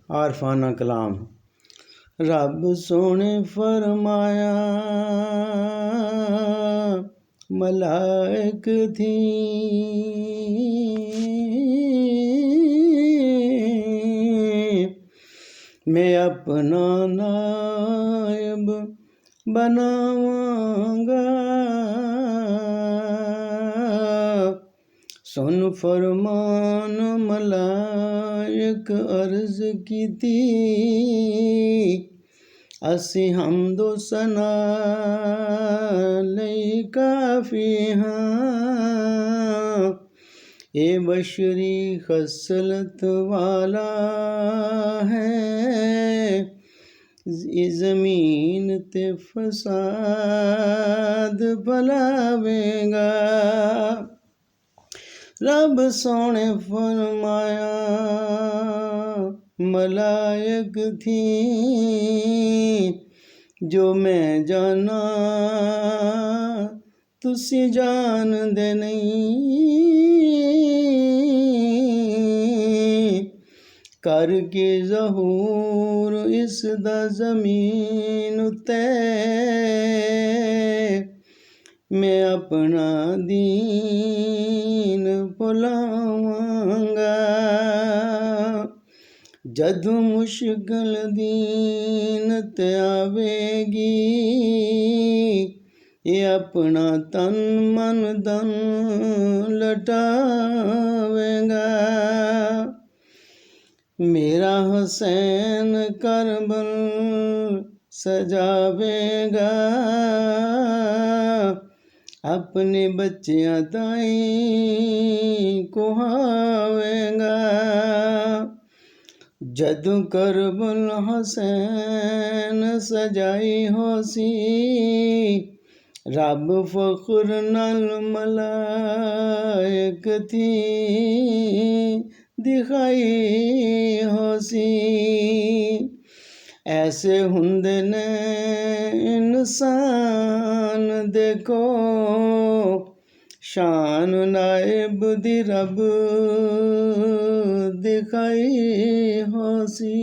आरफाना कलाम। रब सोने फरमाया मलाइक थी, मैं अपना नायब बनावांगा। सुन फरमान मलाइक अर्ज कीती, असी हमदो सना लई काफी हाँ। ए बशरी खसलत वाला है, ज़मीन ते फसाद फैलावेगा। रब सोने फरमाया मलाइक थी, जो मैं जाना तुसी जानदे नहीं। करके ज़हूर इसदा ज़मीन उत्ते, मैं अपना दीन भुलावांगा। जद मुश्किल दीन ते आवेगी, ये अपना तन मन धन लटावेगा। मेरा हुसैन करबल सजावेगा, अपने बच्चियां ताईं कुहावेगा। जदू करबल हुसैन सजाई होसी, रब फख्र नाल मलाइक थी दिखाई होसी। ऐसे हुंदे ने इंसान देखो, शान नाइब दी रब दिखाई होसी।